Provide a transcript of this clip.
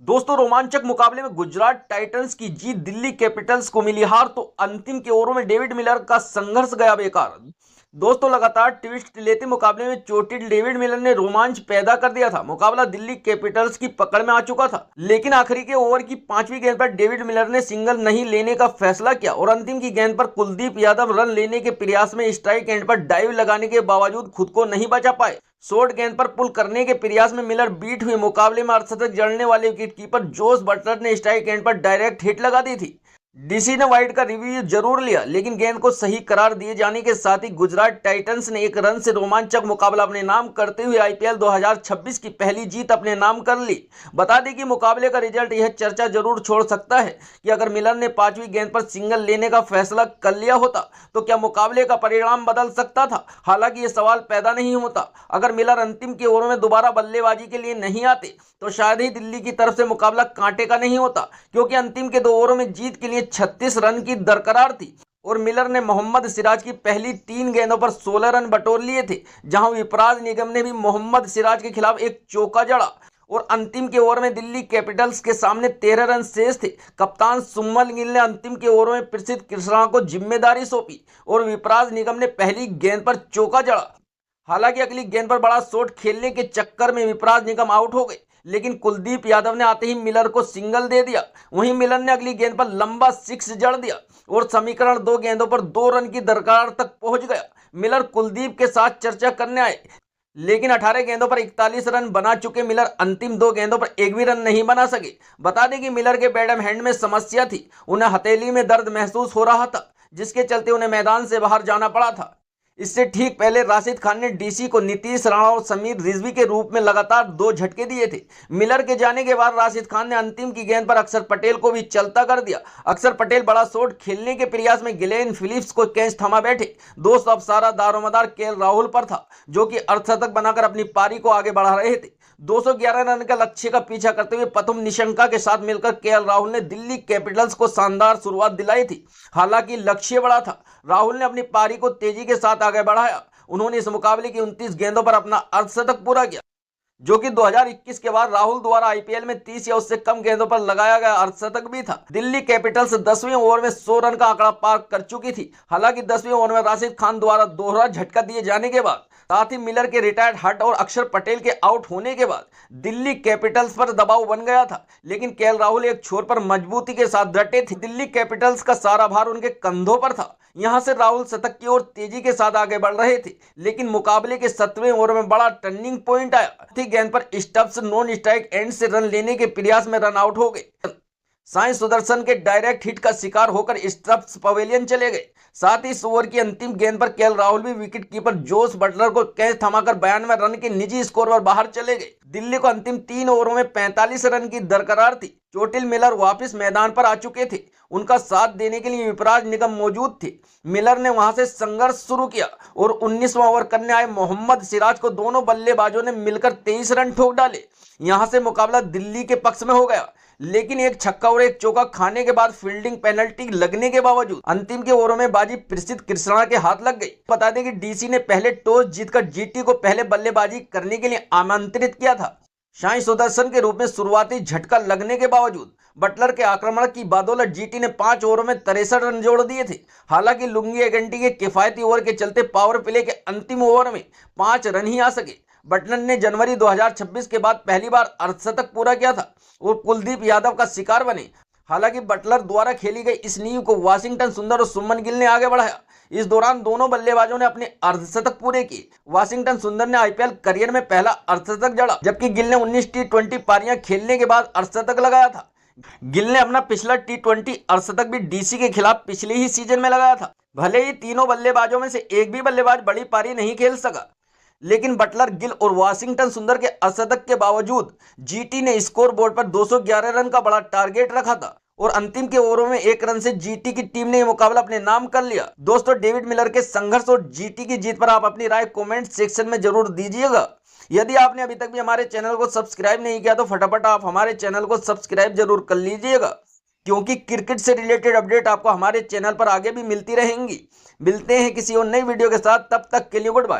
दोस्तों, रोमांचक मुकाबले में गुजरात टाइटंस की जीत, दिल्ली कैपिटल्स को मिली हार, तो अंतिम के ओवरों में डेविड मिलर का संघर्ष गया बेकार। दोस्तों, लगातार ट्विस्ट लेते मुकाबले में चोटिल डेविड मिलर ने रोमांच पैदा कर दिया था। मुकाबला दिल्ली कैपिटल्स की पकड़ में आ चुका था, लेकिन आखिरी के ओवर की 5वीं गेंद पर डेविड मिलर ने सिंगल नहीं लेने का फैसला किया और अंतिम की गेंद पर कुलदीप यादव रन लेने के प्रयास में स्ट्राइक एंड पर डाइव लगाने के बावजूद खुद को नहीं बचा पाए। शॉर्ट गेंद पर पुल करने के प्रयास में मिलर बीट हुए। मुकाबले में अर्धशतक जड़ने वाले विकेटकीपर जोस बटलर ने स्ट्राइक एंड पर डायरेक्ट हिट लगा दी थी। डीसी ने वाइड का रिव्यू जरूर लिया, लेकिन गेंद को सही करार दिए जाने के साथ ही गुजरात टाइटंस ने एक रन से रोमांचक मुकाबला अपने नाम करते हुए आईपीएल 2026 की पहली जीत अपने नाम कर ली। बता दें कि मुकाबले का रिजल्ट यह चर्चा जरूर छोड़ सकता है कि अगर मिलर ने 5वीं गेंद पर सिंगल लेने का फैसला कर लिया होता तो क्या मुकाबले का परिणाम बदल सकता था। हालांकि यह सवाल पैदा नहीं होता। अगर मिलर अंतिम के ओवर में दोबारा बल्लेबाजी के लिए नहीं आते तो शायद ही दिल्ली की तरफ से मुकाबला कांटे का नहीं होता, क्योंकि अंतिम के 2 ओवरों में जीत के लिए 36 रन की दरकरार थी और मिलर ने मोहम्मद सिराज की पहली 3 गेंदों पर 16 रन बटोर लिए थे, जहां विपराज निगम ने भी मोहम्मद सिराज के खिलाफ एक चौका जड़ा और अंतिम के ओवर में दिल्ली कैपिटल्स के सामने 13 रन शेष थे। कप्तान शुभमन गिल ने अंतिम के ओवर में प्रसिद्ध कृष्णा को जिम्मेदारी सौंपी और विपराज निगम ने पहली गेंद पर चौका जड़ा। हालांकि अगली गेंद पर बड़ा शॉट खेलने के चक्कर में विपराज निगम आउट हो गए, लेकिन कुलदीप यादव ने आते ही मिलर को सिंगल दे दिया। वहीं मिलर ने अगली गेंद पर लंबा 6 जड़ दिया और समीकरण 2 गेंदों पर 2 रन की दरकार तक पहुंच गया। मिलर कुलदीप के साथ चर्चा करने आए, लेकिन 18 गेंदों पर 41 रन बना चुके मिलर अंतिम 2 गेंदों पर एक भी रन नहीं बना सके। बता दें कि मिलर के बैटम हैंड में समस्या थी। उन्हें हथेली में दर्द महसूस हो रहा था, जिसके चलते उन्हें मैदान से बाहर जाना पड़ा था। इससे ठीक पहले राशिद खान ने डीसी को नीतीश राणा और समीर रिजवी के रूप में लगातार 2 झटके दिए थे। मिलर के जाने के बाद राशिद खान ने अंतिम की गेंद पर अक्षर पटेल को भी चलता कर दिया। अक्षर पटेल बड़ा शॉट खेलने के प्रयास में ग्लेन फिलिप्स को कैच थमा बैठे। दोस्तों, अब सारा दारोमदार केएल राहुल पर था, जो कि अर्धशतक बनाकर अपनी पारी को आगे बढ़ा रहे थे। 211 रन का लक्ष्य का पीछा करते हुए प्रथम निशंका के साथ मिलकर केएल राहुल ने दिल्ली कैपिटल्स को शानदार शुरुआत दिलाई थी। हालांकि लक्ष्य बड़ा था। राहुल ने अपनी पारी को तेजी के साथ आगे बढ़ाया। उन्होंने इस मुकाबले की 29 गेंदों पर अपना अर्धशतक पूरा किया, जो कि 2021 के बाद राहुल द्वारा आईपीएल में 30 या उससे कम गेंदों पर लगाया गया अर्धशतक भी था। दिल्ली कैपिटल्स 10वें ओवर में 100 रन का आंकड़ा पार कर चुकी थी। हालांकि 10वें ओवर में राशिद खान द्वारा दोहरा झटका दिए जाने के बाद, साथ ही मिलर के रिटायर्ड हट और अक्षर पटेल के आउट होने के बाद दिल्ली कैपिटल्स पर दबाव बन गया था। लेकिन केएल राहुल एक छोर पर मजबूती के साथ डटे थे। दिल्ली कैपिटल्स का सारा भार उनके कंधों पर था। यहां से राहुल शतक की ओर तेजी के साथ आगे बढ़ रहे थे, लेकिन मुकाबले के 7वें ओवर में बड़ा टर्निंग पॉइंट आया। गेंद पर स्टब्स नॉन स्ट्राइक एंड से रन लेने के प्रयास में रन आउट हो गए। साई सुदर्शन के डायरेक्ट हिट का शिकार होकर स्टब्स पवेलियन चले गए। साथ ही इस ओवर की अंतिम गेंद पर केएल राहुल भी विकेटकीपर जोस बटलर को कैच थमाकर 92 रन के निजी स्कोर पर बाहर चले गए। दिल्ली को अंतिम 3 ओवरों में 45 रन की दरकरार थी। चोटिल मिलर वापस मैदान पर आ चुके थे। उनका साथ देने के लिए विपराज निगम मौजूद थे। मिलर ने वहां से संघर्ष शुरू किया और 19वां ओवर करने आए मोहम्मद सिराज को दोनों बल्लेबाजों ने मिलकर 23 रन ठोक डाले। यहां से मुकाबला दिल्ली के पक्ष में हो गया, लेकिन एक छक्का और एक चौका खाने के बाद फील्डिंग पेनल्टी लगने के बावजूद अंतिम के ओवरों में बाजी प्रसिद्ध कृष्णा के हाथ लग गई। बता दें कि डीसी ने पहले टॉस जीतकर जीटी को पहले बल्लेबाजी करने के लिए आमंत्रित किया था। साई सुदर्शन के रूप में शुरुआती झटका लगने के बावजूद बटलर के आक्रमण की बदौलत जीटी ने 5 ओवरों में 63 रन जोड़ दिए थे। हालांकि लुंगी एगेंटी के किफायती ओवर के चलते पावर प्ले के अंतिम ओवर में 5 रन ही आ सके। बटलर ने जनवरी 2026 के बाद पहली बार अर्धशतक पूरा किया था और कुलदीप यादव का शिकार बने। हालांकि बटलर द्वारा खेली गई इस नींव को वाशिंगटन सुंदर और शुभमन गिल ने आगे बढ़ाया। इस दौरान दोनों बल्लेबाजों ने अपने अर्धशतक पूरे किए। वाशिंगटन सुंदर ने आईपीएल करियर में पहला अर्धशतक जड़ा, जबकि गिल ने 19 टी20 पारियां खेलने के बाद अर्धशतक लगाया था। गिल ने अपना पिछला टी20 अर्धशतक भी डीसी के खिलाफ पिछले ही सीजन में लगाया था। भले ही तीनों बल्लेबाजों में से एक भी बल्लेबाज बड़ी पारी नहीं खेल सका, लेकिन बटलर, गिल और वाशिंगटन सुंदर के अर्धशतक के बावजूद जीटी ने स्कोर बोर्ड पर 211 रन का बड़ा टारगेट रखा था और अंतिम के ओवरों में 1 रन से जीटी की टीम ने यह मुकाबला अपने नाम कर लिया। दोस्तों, डेविड मिलर के संघर्ष और जीटी की जीत पर आप अपनी राय कमेंट सेक्शन में जरूर दीजिएगा। यदि आपने अभी तक भी हमारे चैनल को सब्सक्राइब नहीं किया तो फटाफट आप हमारे चैनल को सब्सक्राइब जरूर कर लीजिएगा, क्योंकि क्रिकेट से रिलेटेड अपडेट आपको हमारे चैनल पर आगे भी मिलती रहेंगी। मिलते हैं किसी और नई वीडियो के साथ, तब तक के लिए गुड बाय।